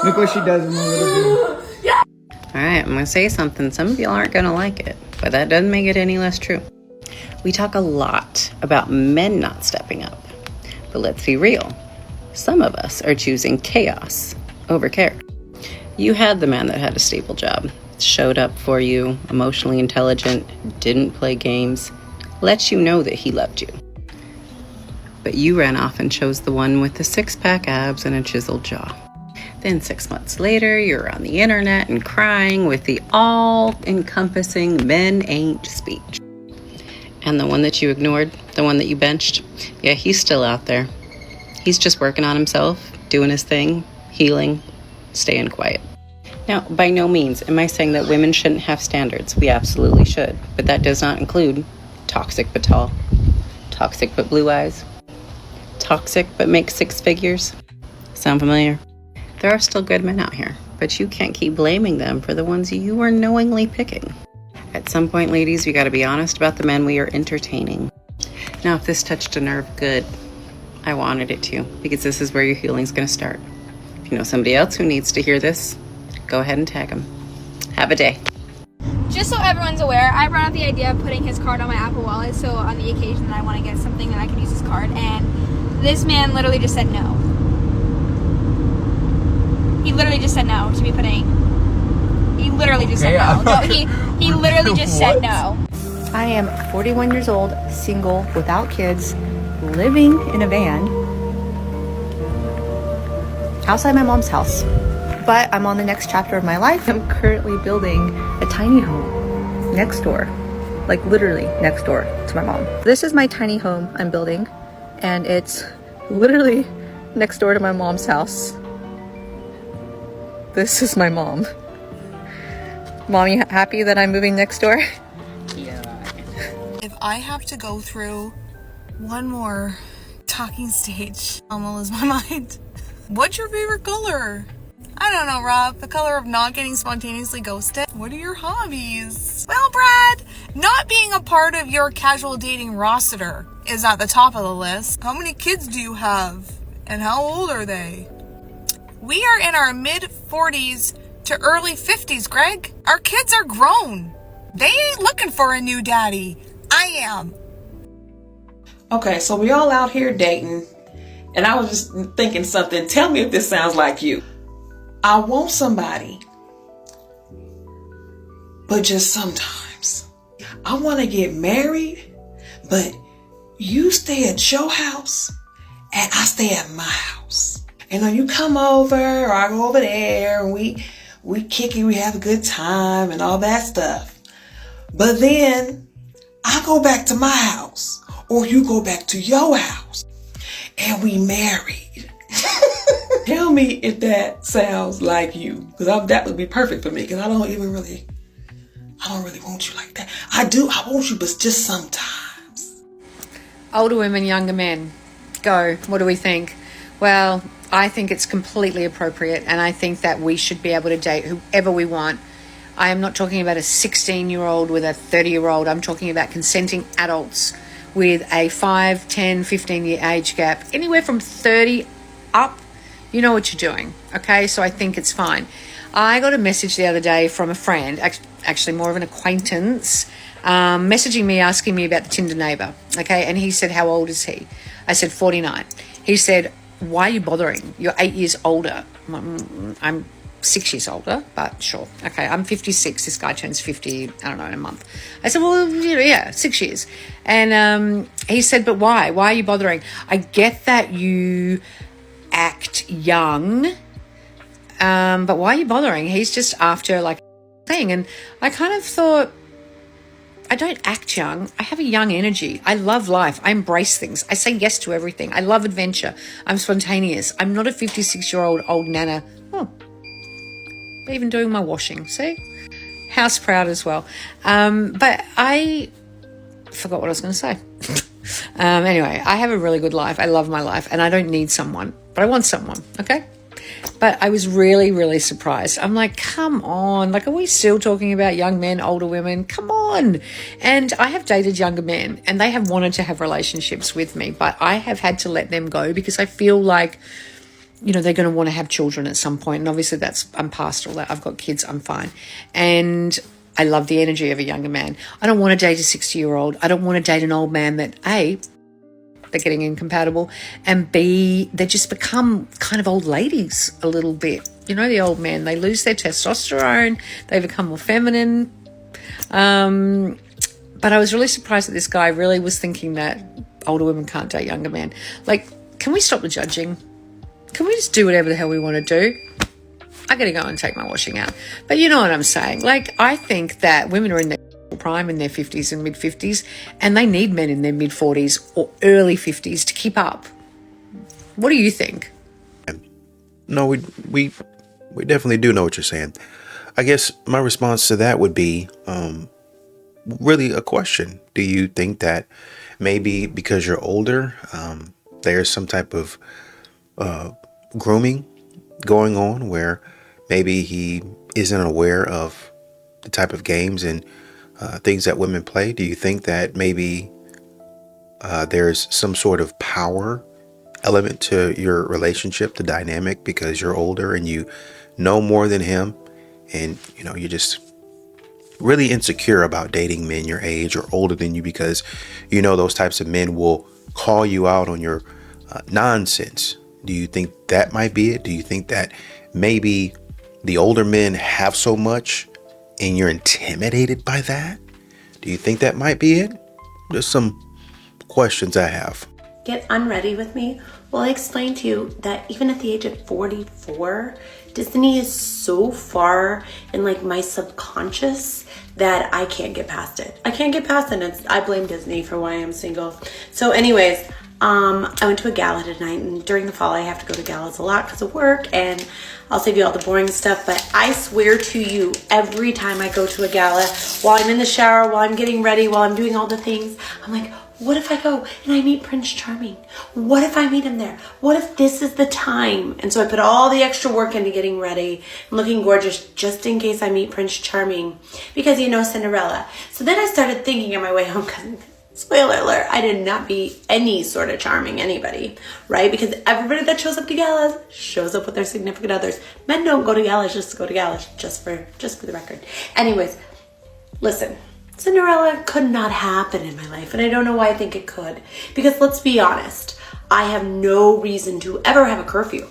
Look what she does in my little bit. All right, I'm going to say something. Some of y'all aren't going to like it, but that doesn't make it any less true. We talk a lot about men not stepping up, but let's be real. Some of us are choosing chaos over character. You had the man that had a stable job, showed up for you, emotionally intelligent, didn't play games, let you know that he loved you. But you ran off and chose the one with the six-pack abs and a chiseled jaw. Then 6 months later, you're on the internet and crying with the all-encompassing men ain't speech. And the one that you ignored, the one that you benched, yeah, he's still out there. He's just working on himself, doing his thing, healing, staying quiet. Now, by no means am I saying that women shouldn't have standards. We absolutely should. But that does not include toxic but tall, toxic but blue eyes, toxic but make six figures. Sound familiar? There are still good men out here, but you can't keep blaming them for the ones you are knowingly picking. At some point, ladies, we got to be honest about the men we are entertaining. Now, if this touched a nerve, good. I wanted it to, because this is where your healing's going to start. If you know somebody else who needs to hear this, go ahead and tag them. Have a day. Just so everyone's aware, I brought up the idea of putting his card on my Apple Wallet, so on the occasion that I want to get something that I can use his card, and this man literally just said no. He literally just said no to me putting... He literally just said no. No, he literally just said no. I am 41 years old, single, without kids, living in a van outside my mom's house. But I'm on the next chapter of my life. I'm currently building a tiny home next door, like literally next door to my mom. This is my tiny home I'm building, and it's literally next door to my mom's house. This is my mom. Mom, you happy that I'm moving next door? Yeah. If I have to go through one more talking stage, I'm gonna lose my mind. What's your favorite color? I don't know, Rob. The color of not getting spontaneously ghosted. What are your hobbies? Well, Brad, not being a part of your casual dating roster is at the top of the list. How many kids do you have? And how old are they? We are in our mid-40s to early 50s, Greg. Our kids are grown. They ain't looking for a new daddy. I am. Okay, so we all out here dating, and I was just thinking something. Tell me if this sounds like you. I want somebody, but just sometimes. I want to get married, but you stay at your house, and I stay at my house. And when you come over, or I go over there, and we kick it, we have a good time, and all that stuff. But then I go back to my house, or you go back to your house, and we married. Tell me if that sounds like you, because that would be perfect for me, because I don't really want you like that. I want you, but just sometimes. Older women, younger men. Go. What do we think? Well, I think it's completely appropriate, and I think that we should be able to date whoever we want. I am not talking about a 16-year-old with a 30-year-old. I'm talking about consenting adults with a 5, 10, 15-year age gap. Anywhere from 30 up, you know what you're doing, okay? So I think it's fine. I got a message the other day from a friend, actually more of an acquaintance, messaging me, asking me about the Tinder neighbour, okay? And he said, how old is he? I said, 49. He said, why are you bothering? You're 8 years older. I'm 6 years older, but sure. Okay, I'm 56. This guy turns 50, I don't know, in a month. I said, well, yeah, 6 years. And he said, but why? Why are you bothering? I get that you act young, but why are you bothering? He's just after like a thing. And I kind of thought, I don't act young. I have a young energy. I love life. I embrace things. I say yes to everything. I love adventure. I'm spontaneous. I'm not a 56-year-old old nana. Oh, even doing my washing. See? House proud as well. But I forgot what I was going to say. Anyway, I have a really good life. I love my life, and I don't need someone, but I want someone, okay? But I was really, really surprised. I'm like, come on. Like, are we still talking about young men, older women? Come on. And I have dated younger men, and they have wanted to have relationships with me, but I have had to let them go because I feel like you know, they're going to want to have children at some point. And obviously I'm past all that. I've got kids, I'm fine. And I love the energy of a younger man. I don't want to date a 60-year-old. I don't want to date an old man that, A, they're getting incompatible, and B, they just become kind of old ladies a little bit. You know, the old man, they lose their testosterone, they become more feminine. But I was really surprised that this guy really was thinking that older women can't date younger men. Like, can we stop the judging? Can we just do whatever the hell we want to do? I got to go and take my washing out. But you know what I'm saying? Like, I think that women are in their prime, in their 50s and mid-50s, and they need men in their mid-40s or early 50s to keep up. What do you think? No, we definitely do know what you're saying. I guess my response to that would be really a question. Do you think that maybe because you're older, there's some type of grooming going on where maybe he isn't aware of the type of games and things that women play? Do you think that maybe there's some sort of power element to your relationship, the dynamic, because you're older and you know more than him, and you know, you're just really insecure about dating men your age or older than you because you know those types of men will call you out on your nonsense? Do you think that might be it? Do you think that maybe the older men have so much and you're intimidated by that? Do you think that might be it? There's some questions I have. Get unready with me? Well, I explained to you that even at the age of 44, Disney is so far in like my subconscious that I can't get past it. I can't get past it. I blame Disney for why I'm single. So anyways, I went to a gala tonight, and during the fall I have to go to galas a lot because of work, and I'll save you all the boring stuff, but I swear to you, every time I go to a gala, while I'm in the shower, while I'm getting ready, while I'm doing all the things, I'm like, what if I go and I meet Prince Charming? What if I meet him there? What if this is the time? And so I put all the extra work into getting ready and looking gorgeous just in case I meet Prince Charming, because you know Cinderella. So then I started thinking on my way home, because spoiler alert, I did not meet any sort of charming anybody, right? Because everybody that shows up to galas shows up with their significant others. Men don't go to galas just to go to galas, just for the record. Anyways, listen. Cinderella could not happen in my life, and I don't know why I think it could. Because let's be honest, I have no reason to ever have a curfew.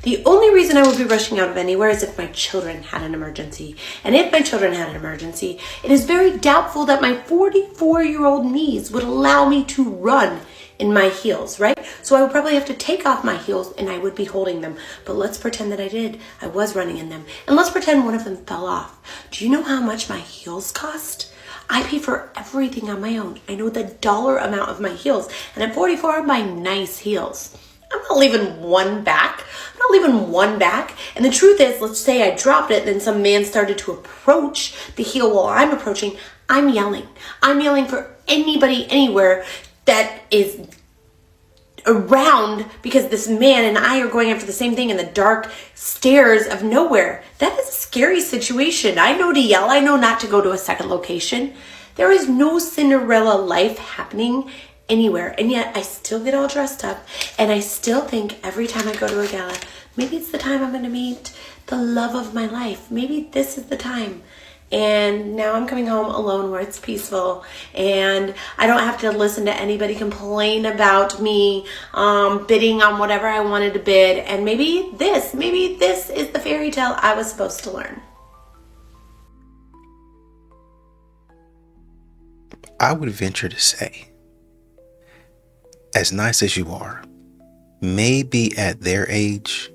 The only reason I would be rushing out of anywhere is if my children had an emergency. And if my children had an emergency, it is very doubtful that my 44-year-old knees would allow me to run in my heels, right? So I would probably have to take off my heels and I would be holding them. But let's pretend that I did. I was running in them. And let's pretend one of them fell off. Do you know how much my heels cost? I pay for everything on my own. I know the dollar amount of my heels. And at 44, I'm buying nice heels. I'm not leaving one back. I'm not leaving one back. And the truth is, let's say I dropped it and then some man started to approach the heel while I'm approaching. I'm yelling. I'm yelling for anybody, anywhere that is around, because this man and I are going after the same thing in the dark stairs of nowhere. That is a scary situation. I know to yell. I know not to go to a second location. There is no Cinderella life happening anywhere. And yet I still get all dressed up, and I still think every time I go to a gala, maybe it's the time I'm going to meet the love of my life. Maybe this is the time. And now I'm coming home alone where it's peaceful and I don't have to listen to anybody complain about me bidding on whatever I wanted to bid. And maybe this is the fairy tale I was supposed to learn. I would venture to say, as nice as you are, maybe at their age,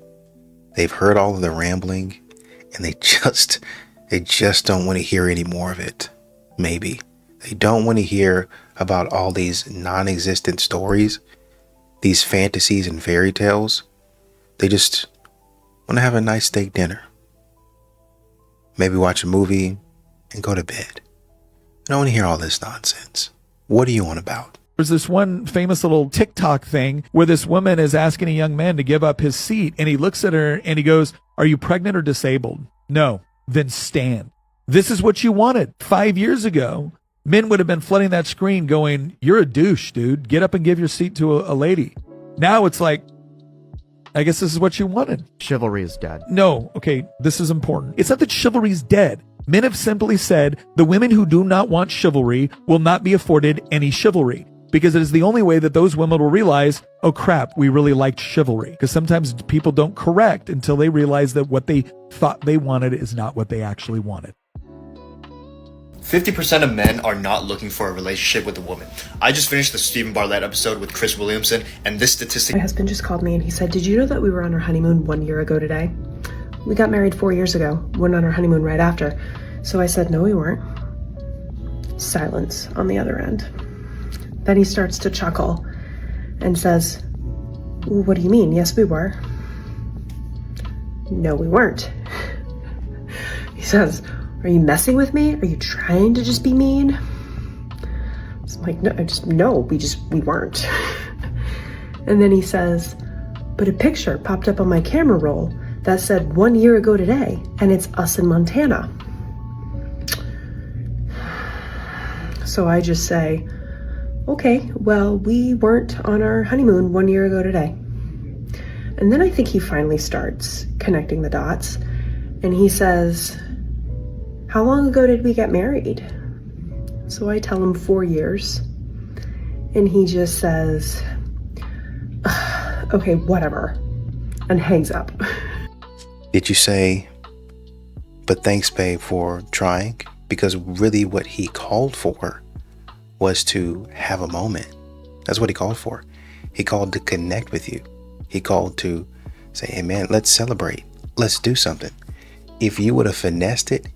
they've heard all of the rambling and they just don't want to hear any more of it. Maybe. They don't want to hear about all these non-existent stories, these fantasies and fairy tales. They just want to have a nice steak dinner. Maybe watch a movie and go to bed. I don't want to hear all this nonsense. What are you on about? There's this one famous little TikTok thing where this woman is asking a young man to give up his seat, and he looks at her and he goes, "Are you pregnant or disabled?" "No." "Then stand." This is what you wanted 5 years ago. Men would have been flooding that screen going, "You're a douche, dude. Get up and give your seat to a lady." Now it's like, I guess this is what you wanted. Chivalry is dead. No, okay, this is important. It's not that chivalry's dead. Men have simply said the women who do not want chivalry will not be afforded any chivalry, because it is the only way that those women will realize, oh crap, we really liked chivalry. Because sometimes people don't correct until they realize that what they thought they wanted is not what they actually wanted. 50% of men are not looking for a relationship with a woman. I just finished the Stephen Bartlett episode with Chris Williamson, and this statistic... My husband just called me and he said, did you know that we were on our honeymoon 1 year ago today? We got married 4 years ago, went on our honeymoon right after. So I said, no, we weren't. Silence on the other end. Then he starts to chuckle and says, well, what do you mean? Yes, we were. No, we weren't. He says, are you messing with me? Are you trying to just be mean? I'm like, no, we weren't. And then he says, but a picture popped up on my camera roll that said 1 year ago today, and it's us in Montana. So I just say, okay, well, we weren't on our honeymoon 1 year ago today. And then I think he finally starts connecting the dots, and he says, how long ago did we get married? So I tell him 4 years, and he just says, okay, whatever, and hangs up. Did you say, but thanks, babe, for trying? Because really what he called for was to have a moment. That's what he called for. He called to connect with you. He called to say, hey man, let's celebrate. Let's do something. If you would have finessed it,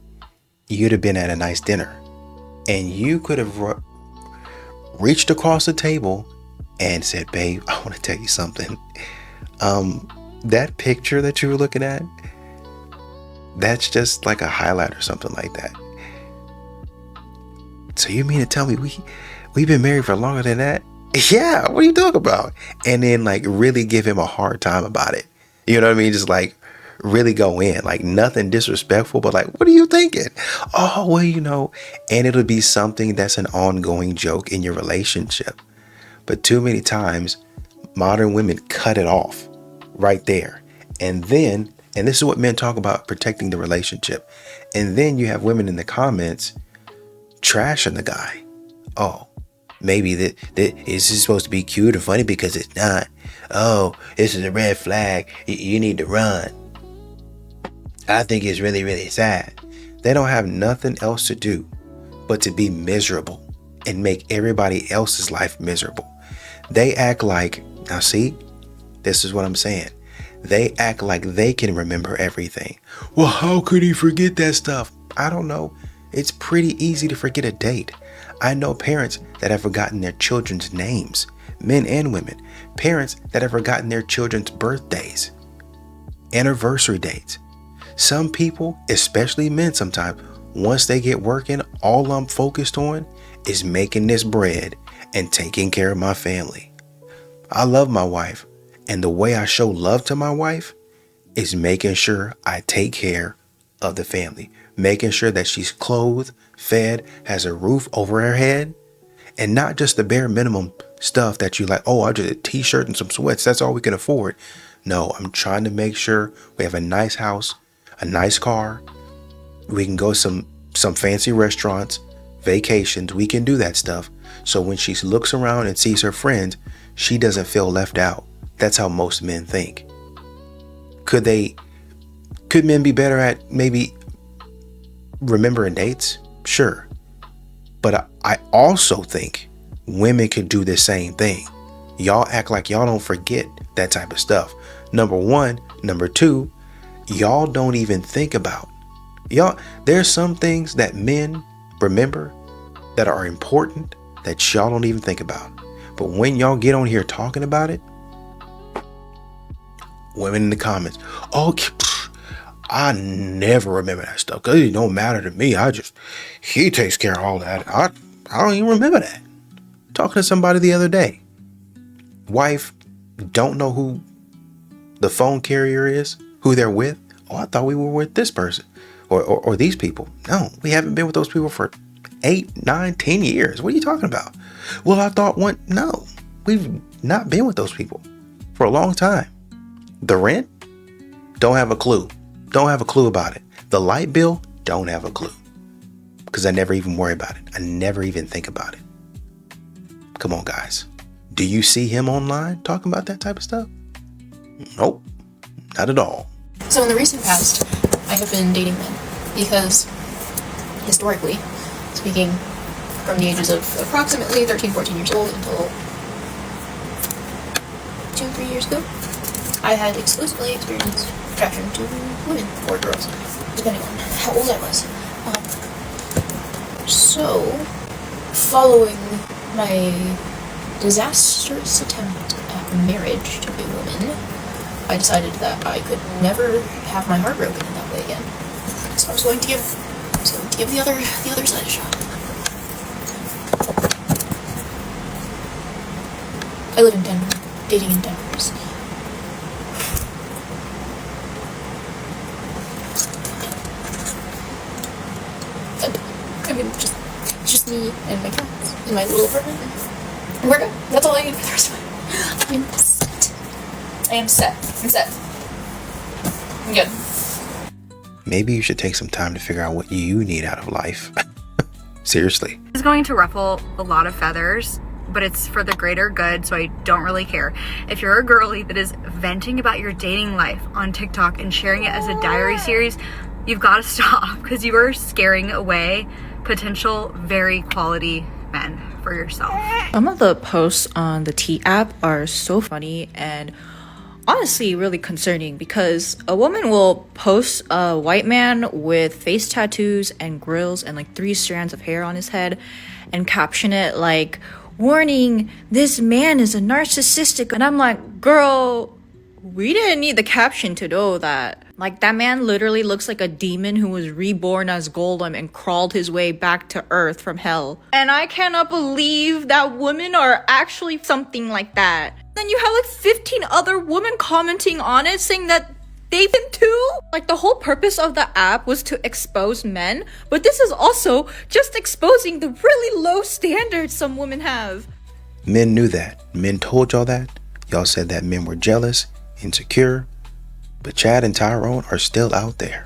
you'd have been at a nice dinner. And you could have reached across the table and said, babe, I want to tell you something. That picture that you were looking at, that's just like a highlight or something like that. So you mean to tell me we've been married for longer than that? Yeah, what are you talking about? And then like really give him a hard time about it. You know what I mean? Just like really go in, like nothing disrespectful, but like, what are you thinking? Oh, well, you know, and it'll be something that's an ongoing joke in your relationship. But too many times modern women cut it off right there. And then, and this is what men talk about, protecting the relationship. And then you have women in the comments trashing the guy. Oh, maybe that is this supposed to be cute or funny because it's not. Oh, this is a red flag. You need to run. I think it's really, really sad. They don't have nothing else to do but to be miserable and make everybody else's life miserable. They act like, now see, this is what I'm saying. They act like they can remember everything. Well, how could he forget that stuff? I don't know. It's pretty easy to forget a date. I know parents that have forgotten their children's names, men and women. Parents that have forgotten their children's birthdays, anniversary dates. Some people, especially men sometimes, once they get working, all I'm focused on is making this bread and taking care of my family. I love my wife, and the way I show love to my wife is making sure I take care of the family, making sure that she's clothed, fed, has a roof over her head, and not just the bare minimum stuff that you like, oh, I just a t-shirt and some sweats, that's all we can afford. No, I'm trying to make sure we have a nice house, a nice car. We can go some fancy restaurants, vacations. We can do that stuff. So when she looks around and sees her friends, she doesn't feel left out. That's how most men think. Could men be better at maybe remembering dates? Sure. But I also think women could do the same thing. Y'all act like y'all don't forget that type of stuff. Number one. Number two, y'all don't even think about. There's some things that men remember that are important that y'all don't even think about. But when y'all get on here talking about it, women in the comments, oh, I never remember that stuff because it don't matter to me. He takes care of all that. I don't even remember that. Talking to somebody the other day, wife don't know who the phone carrier is, who they're with. Oh, I thought we were with this person or these people. No, we haven't been with those people for 8, 9, 10 years. What are you talking about? Well, I thought no, we've not been with those people for a long time. The rent? Don't have a clue. Don't have a clue about it. The light bill? Don't have a clue. Because I never even worry about it. I never even think about it. Come on, guys. Do you see him online talking about that type of stuff? Nope. Not at all. So in the recent past, I have been dating men because, historically speaking, from the ages of approximately 13, 14 years old until 2-3 years ago, I had exclusively experienced attraction to women or girls, depending on how old I was. So, following my disastrous attempt at marriage to a woman, I decided that I could never have my heart broken in that way again. So I was going to give the other side a shot. I live in Denver. Dating in Denver is I mean, just me and my cats in my little apartment. And we're good. That's all I need for the rest of my life. I'm set. I'm good. Maybe you should take some time to figure out what you need out of life. Seriously. It's going to ruffle a lot of feathers, but it's for the greater good, so I don't really care. If you're a girly that is venting about your dating life on TikTok and sharing it as a diary series, you've got to stop, because you are scaring away potential very quality men for yourself. Some of the posts on the T app are so funny and honestly really concerning, because a woman will post a white man with face tattoos and grills and like 3 strands of hair on his head and caption it like, "Warning, this man is a narcissistic," and I'm like, girl, we didn't need the caption to know that. Like, that man literally looks like a demon who was reborn as Golem and crawled his way back to Earth from hell. And I cannot believe that women are actually something like that. Then you have like 15 other women commenting on it saying that they've been too. Like, the whole purpose of the app was to expose men, but this is also just exposing the really low standards some women have. Men knew that. Men told y'all that. Y'all said that men were jealous, insecure, but Chad and Tyrone are still out there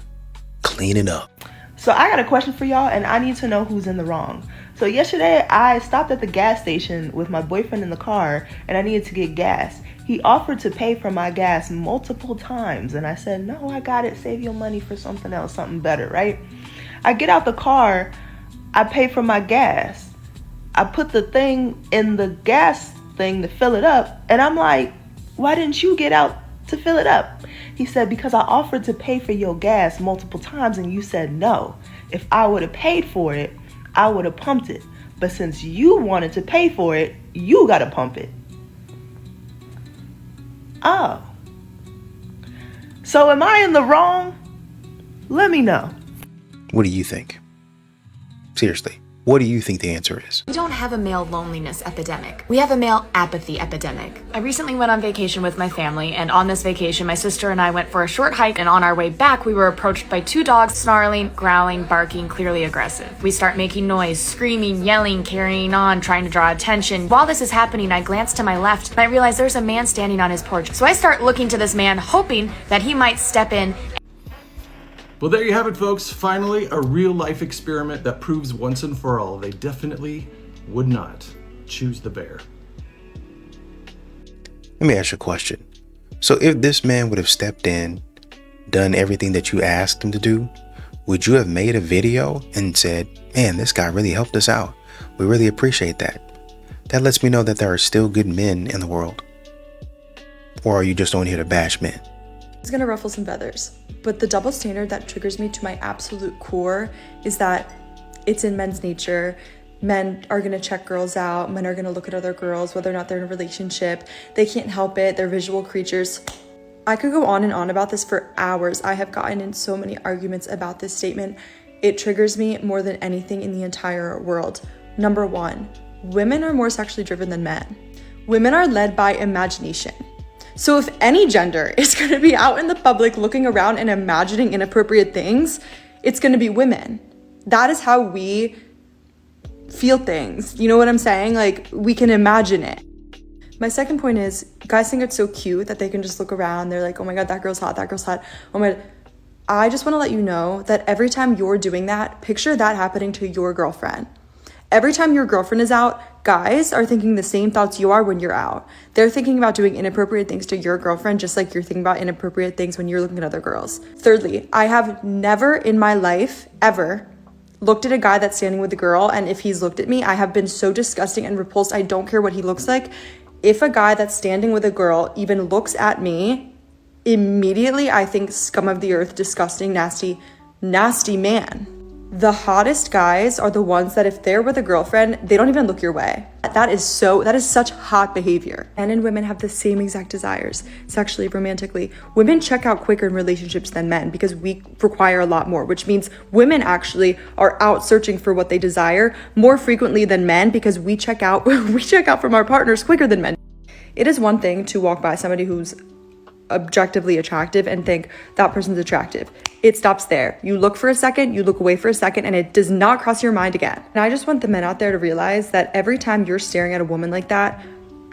cleaning up. So I got a question for y'all, and I need to know who's in the wrong. So yesterday I stopped at the gas station with my boyfriend in the car, and I needed to get gas. He offered to pay for my gas multiple times, and I said, no, I got it. Save your money for something else, something better, right? I get out the car, I pay for my gas. I put the thing in the gas thing to fill it up, and I'm like, why didn't you get out to fill it up? He said, because I offered to pay for your gas multiple times and you said no. If I would have paid for it, I would have pumped it. But since you wanted to pay for it, you got to pump it. Oh. So am I in the wrong? Let me know. What do you think? Seriously, what do you think the answer is? We don't have a male loneliness epidemic. We have a male apathy epidemic. I recently went on vacation with my family, and on this vacation, my sister and I went for a short hike, and on our way back, we were approached by 2 dogs, snarling, growling, barking, clearly aggressive. We start making noise, screaming, yelling, carrying on, trying to draw attention. While this is happening, I glance to my left, and I realize there's a man standing on his porch. So I start looking to this man, hoping that he might step in. Well, there you have it, folks. Finally, a real-life experiment that proves once and for all they definitely would not choose the bear. Let me ask you a question. So if this man would have stepped in, done everything that you asked him to do, would you have made a video and said, man, this guy really helped us out. We really appreciate that. That lets me know that there are still good men in the world. Or are you just on here to bash men? It's gonna ruffle some feathers, but the double standard that triggers me to my absolute core is that it's in men's nature. Men are gonna check girls out, men are gonna look at other girls, whether or not they're in a relationship. They can't help it, they're visual creatures. I could go on and on about this for hours. I have gotten in so many arguments about this statement. It triggers me more than anything in the entire world. Number 1, women are more sexually driven than men. Women are led by imagination. So if any gender is going to be out in the public looking around and imagining inappropriate things, it's going to be women. That is how we feel things. You know what I'm saying? Like, we can imagine it. My second point is guys think it's so cute that they can just look around. They're like, oh my God, that girl's hot. That girl's hot. Oh my God. I just want to let you know that every time you're doing that, picture that happening to your girlfriend. Every time your girlfriend is out, guys are thinking the same thoughts you are when you're out. They're thinking about doing inappropriate things to your girlfriend just like you're thinking about inappropriate things when you're looking at other girls. Thirdly, I have never in my life ever looked at a guy that's standing with a girl, and if he's looked at me, I have been so disgusting and repulsed. I don't care what he looks like. If a guy that's standing with a girl even looks at me, immediately I think scum of the earth, disgusting, nasty, nasty man. The hottest guys are the ones that if they're with a girlfriend, they don't even look your way. That is such hot behavior. Men and women have the same exact desires, sexually, romantically. Women check out quicker in relationships than men because we require a lot more, which means women actually are out searching for what they desire more frequently than men because we check out from our partners quicker than men. It is one thing to walk by somebody who's objectively attractive and think that person's attractive. It stops there. You look for a second, you look away for a second, and it does not cross your mind again. And I just want the men out there to realize that every time you're staring at a woman like that,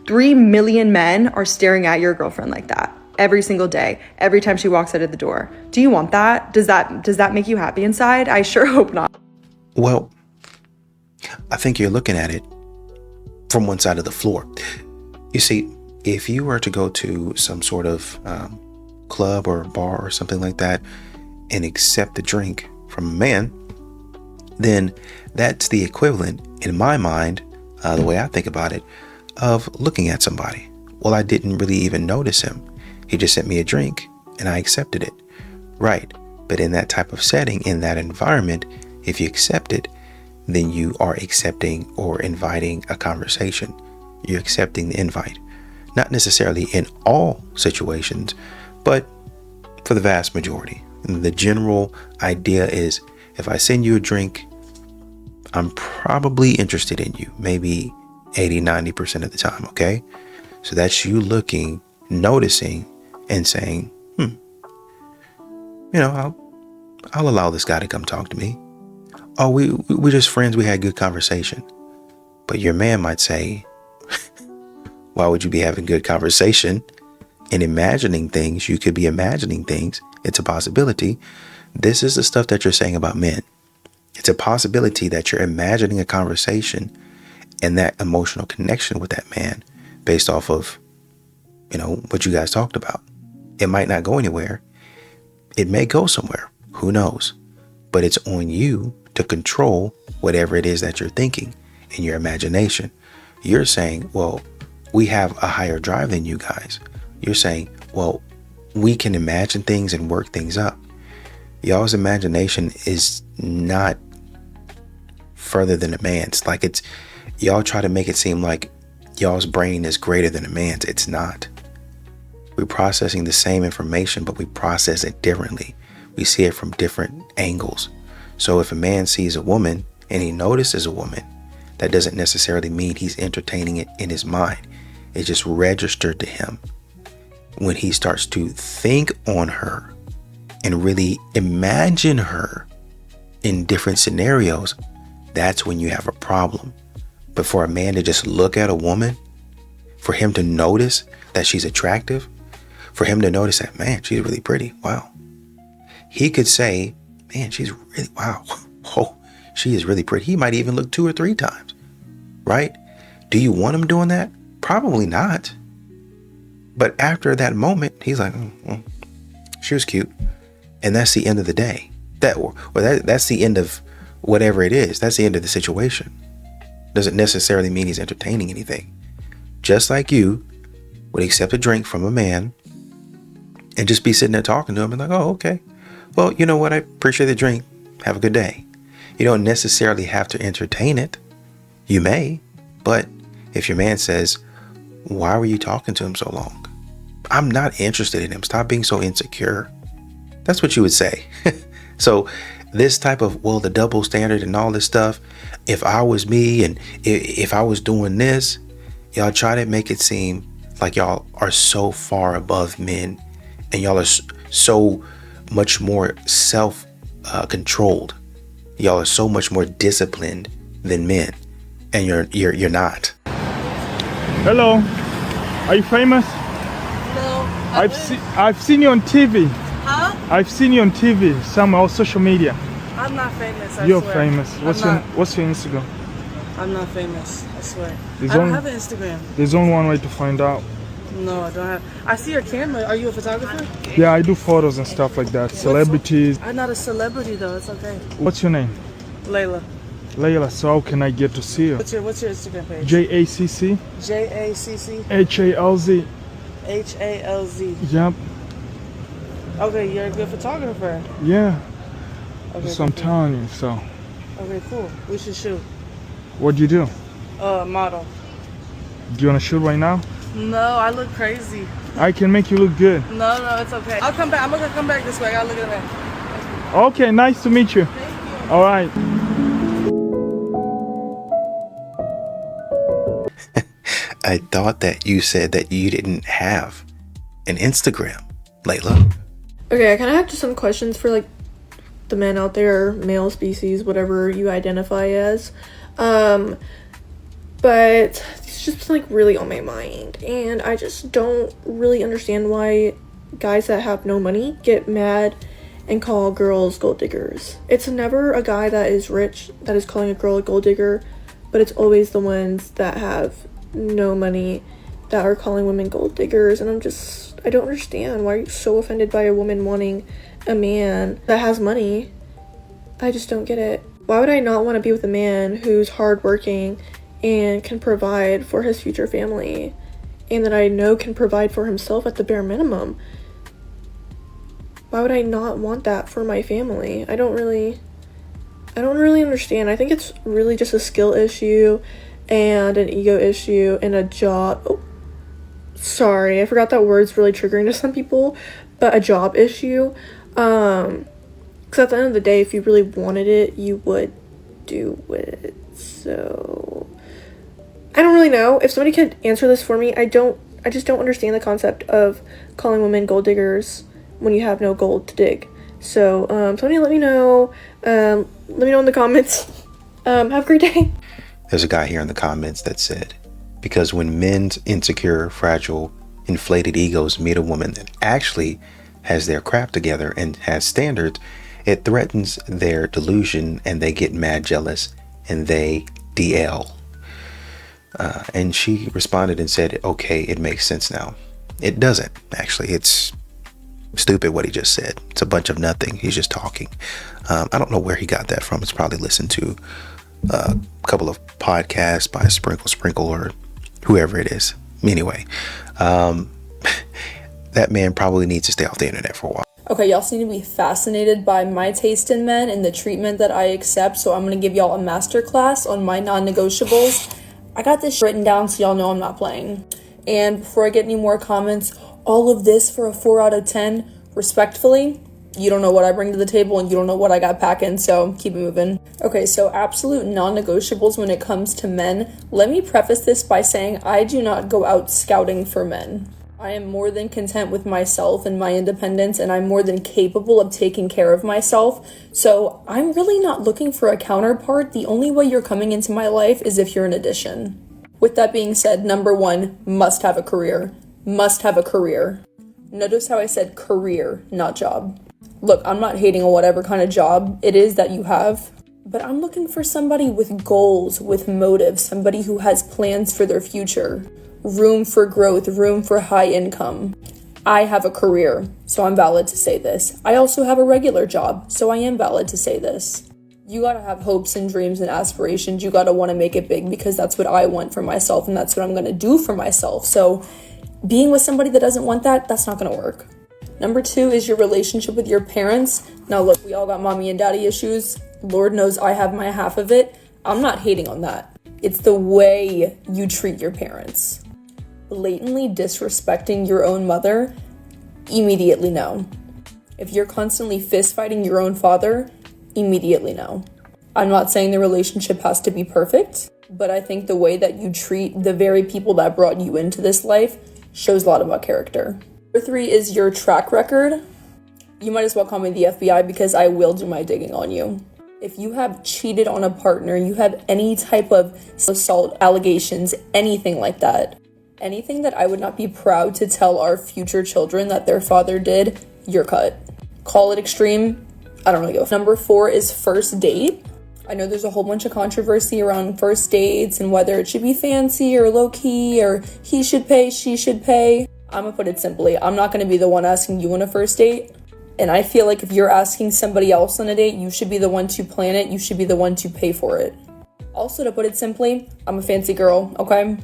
3 million men are staring at your girlfriend like that every single day, every time she walks out of the door. Do you want that? Does that make you happy inside? I sure hope not. Well, I think you're looking at it from one side of the floor. You see, if you were to go to some sort of club or bar or something like that and accept a drink from a man, then that's the equivalent, in my mind, the way I think about it, of looking at somebody. Well, I didn't really even notice him. He just sent me a drink and I accepted it. Right. But in that type of setting, in that environment, if you accept it, then you are accepting or inviting a conversation. You're accepting the invite. Not necessarily in all situations, but for the vast majority. And the general idea is if I send you a drink, I'm probably interested in you, maybe 80-90% of the time, okay? So that's you looking, noticing, and saying, I'll allow this guy to come talk to me. Oh, we're just friends, we had good conversation. But your man might say, why would you be having good conversation and imagining things? You could be imagining things. It's a possibility. This is the stuff that you're saying about men. It's a possibility that you're imagining a conversation and that emotional connection with that man based off of, what you guys talked about. It might not go anywhere. It may go somewhere. Who knows? But it's on you to control whatever it is that you're thinking in your imagination. You're saying, well, we have a higher drive than you guys. You're saying, well, we can imagine things and work things up. Y'all's imagination is not further than a man's. Like y'all try to make it seem like y'all's brain is greater than a man's. It's not. We're processing the same information, but we process it differently. We see it from different angles. So if a man sees a woman and he notices a woman, that doesn't necessarily mean he's entertaining it in his mind. It just registered to him. When he starts to think on her and really imagine her in different scenarios, that's when you have a problem. But for a man to just look at a woman, for him to notice that she's attractive, for him to notice that, man, she's really pretty. Wow. He could say, man, she's really, wow. Oh, she is really pretty. He might even look 2 or 3 times, right? Do you want him doing that? Probably not. But after that moment, he's like, she was cute. And that's the end of the day. That's the end of whatever it is. That's the end of the situation. Doesn't necessarily mean he's entertaining anything. Just like you would accept a drink from a man and just be sitting there talking to him and like, oh, okay. Well, you know what? I appreciate the drink. Have a good day. You don't necessarily have to entertain it. You may, but if your man says, why were you talking to him so long? I'm not interested in him. Stop being so insecure. That's what you would say. So this type of, well, the double standard and all this stuff, if I was me and if I was doing this, y'all try to make it seem like y'all are so far above men and y'all are so much more self-controlled. Y'all are so much more disciplined than men, and you're not. Hello. Are you famous? No. I've seen you on TV. Huh? I've seen you on TV, somewhere on social media. I'm not famous, I You're swear. famous. What's your Instagram? I'm not famous, I swear. There's I don't only- have an Instagram. There's only one way to find out. No, I don't have. I see your camera. Are you a photographer? Yeah, I do photos and stuff like that. Celebrities. I'm not a celebrity though. It's okay. What's your name? Layla. Layla, so how can I get to see you? What's your Instagram page? JACC JACC HALZ. HALZ. Yep. Okay, you're a good photographer. Yeah. Okay, That's what I'm telling you. So, Okay, cool. We should shoot. what do you do? Model. Do you want to shoot right now? No, I look crazy. I can make you look good. No, it's okay. I'll come back. I'm gonna come back this way. I gotta look at that. Okay, nice to meet you. All right. I thought that you said that you didn't have an Instagram, Layla. Okay, I kind of have just some questions for like the men out there, male species, whatever you identify as. But it's just like really on my mind, and I just don't really understand why guys that have no money get mad and call girls gold diggers. It's never a guy that is rich that is calling a girl a gold digger, but it's always the ones that have no money that are calling women gold diggers. And I don't understand why you're so offended by a woman wanting a man that has money. I just don't get it. Why would I not want to be with a man who's hardworking and can provide for his future family, and that I know can provide for himself at the bare minimum? Why would I not want that for my family? I don't really understand. I think it's really just a skill issue and an ego issue and a job. Oh, sorry, I forgot that word's really triggering to some people, but a job issue. Because at the end of the day, if you really wanted it, you would do it. So I don't really know. If somebody could answer this for me, I just don't understand the concept of calling women gold diggers when you have no gold to dig. So somebody let me know. Let me know in the comments. Have a great day. There's a guy here in the comments that said, because when men's insecure, fragile, inflated egos meet a woman that actually has their crap together and has standards, it threatens their delusion and they get mad jealous and they DL. And she responded and said, okay, it makes sense now. It doesn't, actually. It's stupid what he just said. It's a bunch of nothing. He's just talking. I don't know where he got that from. It's probably listened to a couple of podcasts by Sprinkle or whoever it is. Anyway, that man probably needs to stay off the internet for a while. Okay, y'all seem to be fascinated by my taste in men and the treatment that I accept, so I'm gonna give y'all a masterclass on my non-negotiables. I got this written down so y'all know I'm not playing. And before I get any more comments, all of this for a 4 out of 10, respectfully, you don't know what I bring to the table and you don't know what I got packing, so keep it moving. Okay, so absolute non-negotiables when it comes to men. Let me preface this by saying I do not go out scouting for men. I am more than content with myself and my independence, and I'm more than capable of taking care of myself. So I'm really not looking for a counterpart. The only way you're coming into my life is if you're an addition. With that being said, number 1, must have a career. Must have a career. Notice how I said career, not job. Look, I'm not hating on whatever kind of job it is that you have, but I'm looking for somebody with goals, with motives, somebody who has plans for their future. Room for growth, room for high income. I have a career, so I'm valid to say this. I also have a regular job, so I am valid to say this. You gotta have hopes and dreams and aspirations. You gotta want to make it big, because that's what I want for myself and that's what I'm gonna do for myself. So being with somebody that doesn't want that, that's not gonna work. Number 2 is your relationship with your parents. Now look, we all got mommy and daddy issues. Lord knows I have my half of it. I'm not hating on that. It's the way you treat your parents. Blatantly disrespecting your own mother, immediately no. If you're constantly fist fighting your own father, immediately no. I'm not saying the relationship has to be perfect, but I think the way that you treat the very people that brought you into this life shows a lot about character. Number 3 is your track record. You might as well call me the FBI, because I will do my digging on you. If you have cheated on a partner, you have any type of assault allegations, anything like that, Anything that I would not be proud to tell our future children that their father did, you're cut. Call it extreme, I don't really go. Number 4 is first date. I know there's a whole bunch of controversy around first dates and whether it should be fancy or low-key or he should pay, she should pay. I'm gonna put it simply, I'm not gonna be the one asking you on a first date. And I feel like if you're asking somebody else on a date, you should be the one to plan it, you should be the one to pay for it. Also, to put it simply, I'm a fancy girl, okay?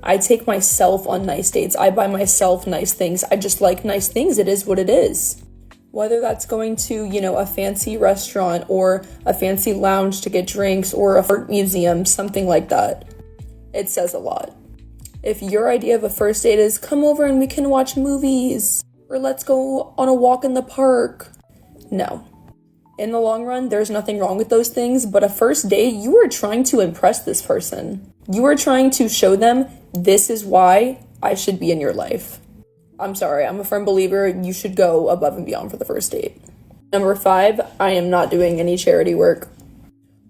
I take myself on nice dates. I buy myself nice things. I just like nice things. It is what it is. Whether that's going to, a fancy restaurant or a fancy lounge to get drinks or a art museum, something like that. It says a lot. If your idea of a first date is come over and we can watch movies or let's go on a walk in the park. No. In the long run, there's nothing wrong with those things, but a first date, you are trying to impress this person. You are trying to show them this is why I should be in your life. I'm sorry, I'm a firm believer you should go above and beyond for the first date. Number 5, I am not doing any charity work.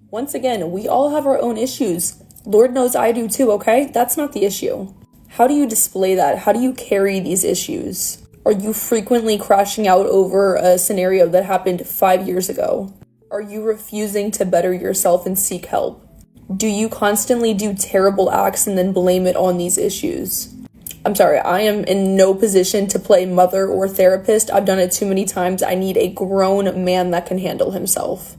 Once again, we all have our own issues. Lord knows I do too, okay? That's not the issue. How do you display that? How do you carry these issues? Are you frequently crashing out over a scenario that happened 5 years ago? Are you refusing to better yourself and seek help? Do you constantly do terrible acts and then blame it on these issues? I'm sorry, I am in no position to play mother or therapist. I've done it too many times. I need a grown man that can handle himself.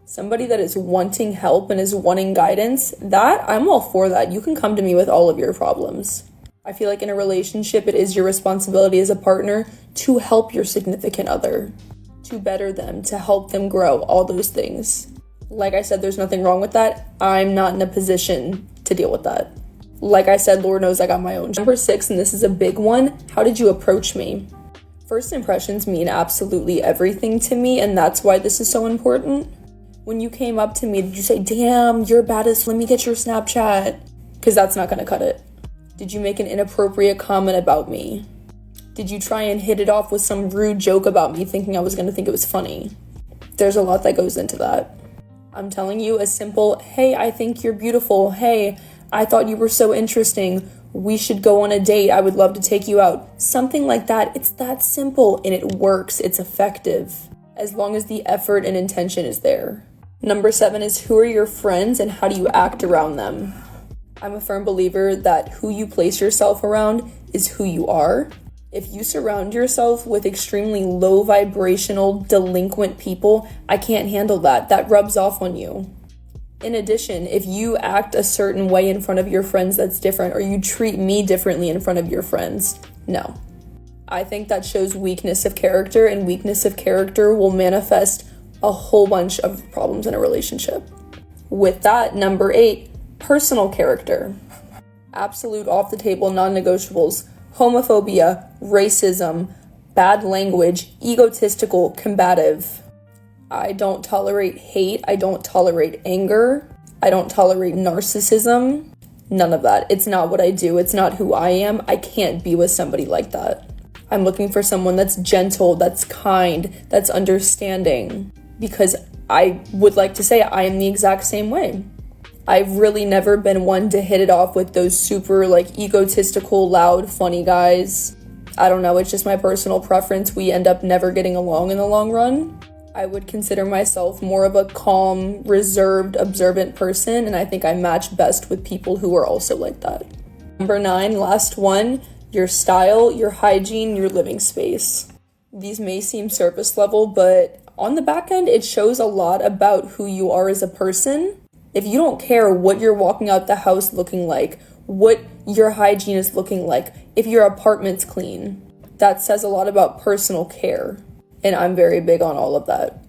Somebody that is wanting help and is wanting guidance, I'm all for that. You can come to me with all of your problems. I feel like in a relationship, it is your responsibility as a partner to help your significant other, to better them, to help them grow, all those things. Like I said, there's nothing wrong with that. I'm not in a position to deal with that. Like I said, Lord knows I got my own. Number 6, and this is a big one, how did you approach me? First impressions mean absolutely everything to me, and that's why this is so important. When you came up to me, did you say, damn, you're baddest, let me get your Snapchat? Because that's not going to cut it. Did you make an inappropriate comment about me? Did you try and hit it off with some rude joke about me thinking I was going to think it was funny? There's a lot that goes into that. I'm telling you a simple, hey, I think you're beautiful. Hey, I thought you were so interesting. We should go on a date. I would love to take you out. Something like that. It's that simple and it works. It's effective as long as the effort and intention is there. Number 7 is who are your friends and how do you act around them? I'm a firm believer that who you place yourself around is who you are. If you surround yourself with extremely low vibrational, delinquent people, I can't handle that. That rubs off on you. In addition, if you act a certain way in front of your friends that's different, or you treat me differently in front of your friends, no. I think that shows weakness of character, and weakness of character will manifest a whole bunch of problems in a relationship. With that, number 8, personal character. Absolute off-the-table non-negotiables. Homophobia, racism, bad language, egotistical, combative. I don't tolerate hate. I don't tolerate anger. I don't tolerate narcissism. None of that. It's not what I do. It's not who I am. I can't be with somebody like that. I'm looking for someone that's gentle, that's kind, that's understanding. Because I would like to say I am the exact same way. I've really never been one to hit it off with those super egotistical, loud, funny guys. I don't know, it's just my personal preference. We end up never getting along in the long run. I would consider myself more of a calm, reserved, observant person, and I think I match best with people who are also like that. Number 9, last one, your style, your hygiene, your living space. These may seem surface level, but on the back end, it shows a lot about who you are as a person. If you don't care what you're walking out the house looking like, what your hygiene is looking like, if your apartment's clean, that says a lot about personal care. And I'm very big on all of that.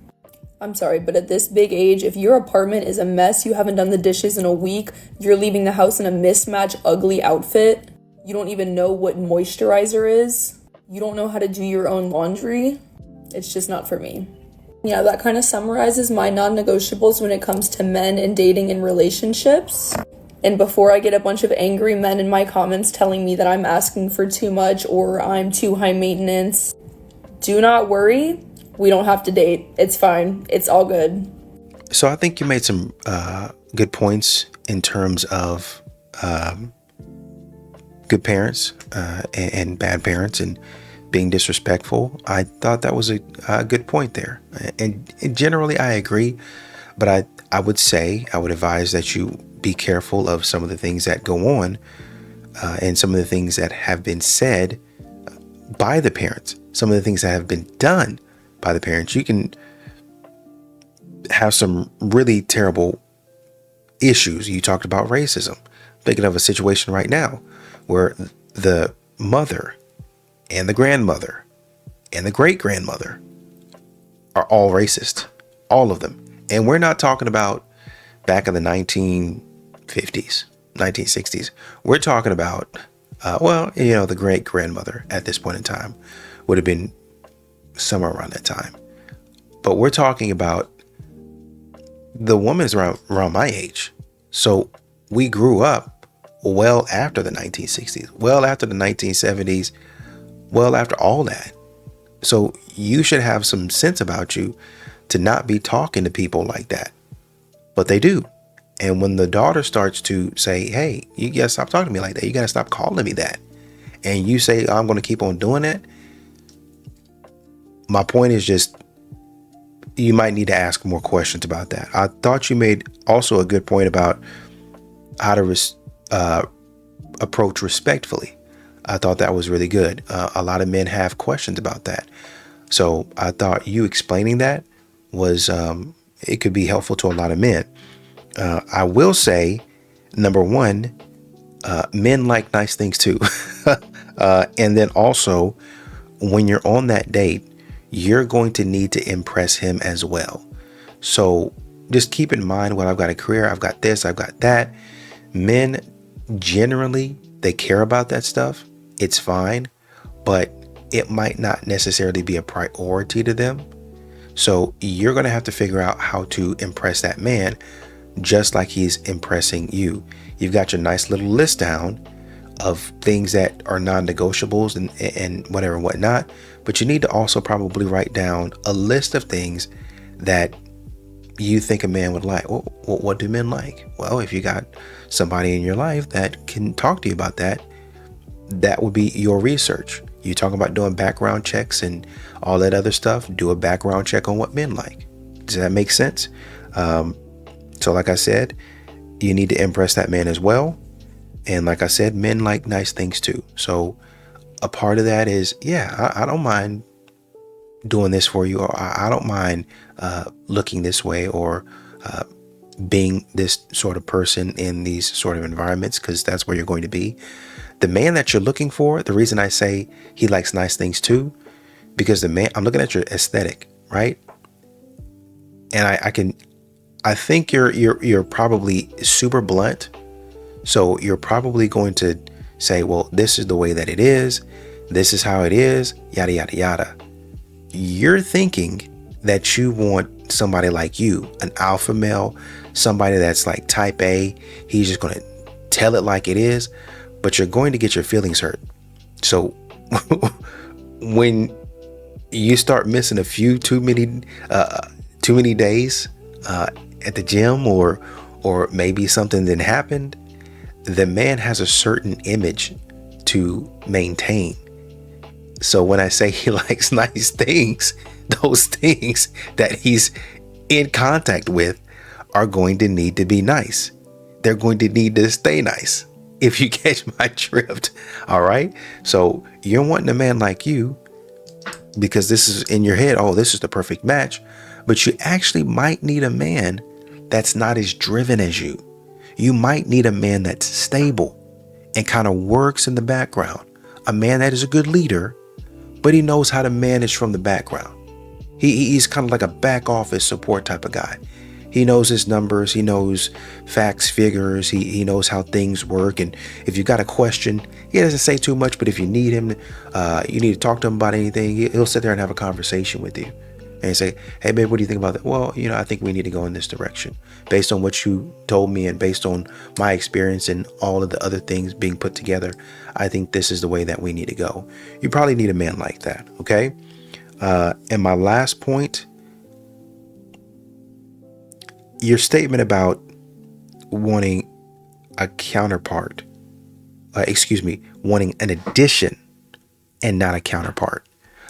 I'm sorry, but at this big age, if your apartment is a mess, you haven't done the dishes in a week, you're leaving the house in a mismatched, ugly outfit, you don't even know what moisturizer is, you don't know how to do your own laundry, it's just not for me. Yeah, that kind of summarizes my non-negotiables when it comes to men and dating and relationships. And before I get a bunch of angry men in my comments telling me that I'm asking for too much or I'm too high maintenance, do not worry. We don't have to date. It's fine. It's all good. So I think you made some good points in terms of good parents and bad parents and being disrespectful. I thought that was a good point there. And generally, I agree. But I would advise that you be careful of some of the things that go on and some of the things that have been said by the parents, some of the things that have been done by the parents. You can have some really terrible issues. You talked about racism. Thinking of a situation right now where the mother and the grandmother and the great grandmother are all racist, all of them. And we're not talking about back in the 1950s, 1960s. We're talking about, the great grandmother at this point in time would have been somewhere around that time. But we're talking about the woman's around my age. So we grew up well after the 1960s, well after the 1970s, well after all that. So you should have some sense about you to not be talking to people like that. But they do. And when the daughter starts to say, hey, you gotta stop talking to me like that. You gotta stop calling me that. And you say, I'm going to keep on doing it. My point is just, you might need to ask more questions about that. I thought you made also a good point about how to approach respectfully. I thought that was really good. A lot of men have questions about that. So I thought you explaining that was, it could be helpful to a lot of men. I will say, number one, men like nice things too. And then also, when you're on that date, you're going to need to impress him as well. So just keep in mind, well, I've got a career, I've got this, I've got that. Men generally, they care about that stuff. It's fine, but it might not necessarily be a priority to them. So you're going to have to figure out how to impress that man just like he's impressing you. You've got your nice little list down of things that are non-negotiables and whatever and whatnot, but you need to also probably write down a list of things that you think a man would like. Well, what do men like? Well, if you got somebody in your life that can talk to you about that, that would be your research. You talk about doing background checks and all that other stuff. Do a background check on what men like. Does that make sense? So like I said, you need to impress that man as well. And like I said, men like nice things too. So a part of that is, I don't mind doing this for you, or I don't mind looking this way, or being this sort of person in these sort of environments, because that's where you're going to be. The man that you're looking for, the reason I say he likes nice things too, because the man, I'm looking at your aesthetic, right? And I think you're probably super blunt. So you're probably going to say, well, this is the way that it is. This is how it is, yada, yada, yada. You're thinking that you want somebody like you, an alpha male, somebody that's like type A. He's just going to tell it like it is, but you're going to get your feelings hurt. So when you start missing a few too many days at the gym, or maybe something that happened, the man has a certain image to maintain. So when I say he likes nice things, those things that he's in contact with are going to need to be nice. They're going to need to stay nice, if you catch my drift. All right. So you're wanting a man like you because this is in your head. Oh, this is the perfect match. But you actually might need a man that's not as driven as you. You might need a man that's stable and kind of works in the background. A man that is a good leader, but he knows how to manage from the background. He's kind of like a back office support type of guy. He knows his numbers. He knows facts, figures. He knows how things work. And if you got a question, he doesn't say too much, but if you need him, you need to talk to him about anything, he'll sit there and have a conversation with you. And say, hey, babe, what do you think about that? Well, I think we need to go in this direction based on what you told me and based on my experience and all of the other things being put together. I think this is the way that we need to go. You probably need a man like that. Okay. And my last point, your statement about wanting a counterpart, wanting an addition and not a counterpart.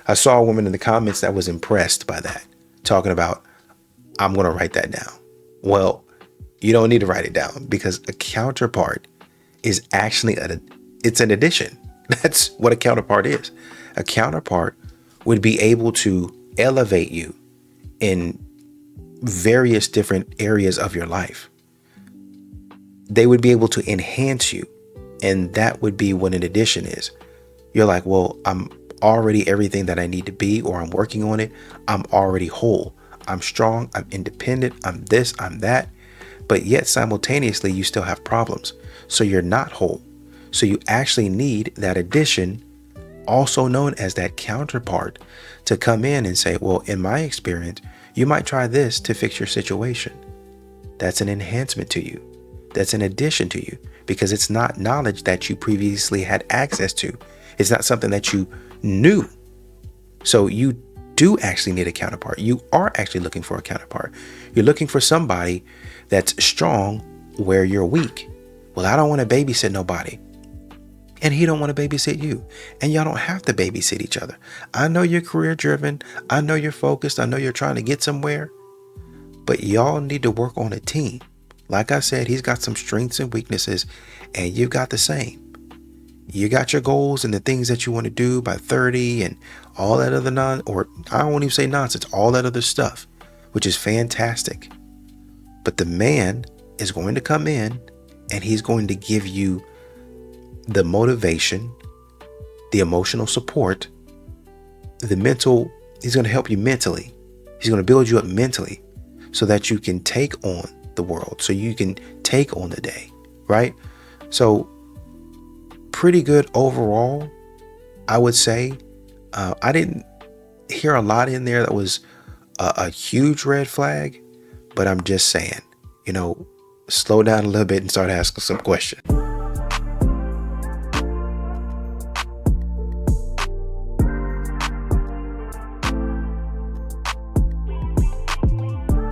I saw a woman in the comments that was impressed by that, talking about, I'm going to write that down. Well, you don't need to write it down, because a counterpart is actually it's an addition. That's what a counterpart is. A counterpart would be able to elevate you in various different areas of your life. They would be able to enhance you. And that would be what an addition is. You're like, well, I'm already everything that I need to be, or I'm working on it. I'm already whole. I'm strong. I'm independent. I'm this, I'm that. But yet simultaneously, you still have problems. So you're not whole. So you actually need that addition, also known as that counterpart, to come in and say, well, in my experience, you might try this to fix your situation. That's an enhancement to you. That's an addition to you, because it's not knowledge that you previously had access to. It's not something that you knew. So you do actually need a counterpart. You are actually looking for a counterpart. You're looking for somebody that's strong where you're weak. Well, I don't want to babysit nobody. And he don't want to babysit you. And y'all don't have to babysit each other. I know you're career driven. I know you're focused. I know you're trying to get somewhere. But y'all need to work on a team. Like I said, he's got some strengths and weaknesses, and you've got the same. You got your goals and the things that you want to do by 30 and all that other I won't even say nonsense, all that other stuff, which is fantastic. But the man is going to come in and he's going to give you the motivation, the emotional support, the mental. He's going to help you mentally. He's going to build you up mentally so that you can take on the world, so you can take on the day, right? So pretty good overall, I would say. I didn't hear a lot in there that was a huge red flag, but I'm just saying, slow down a little bit and start asking some questions.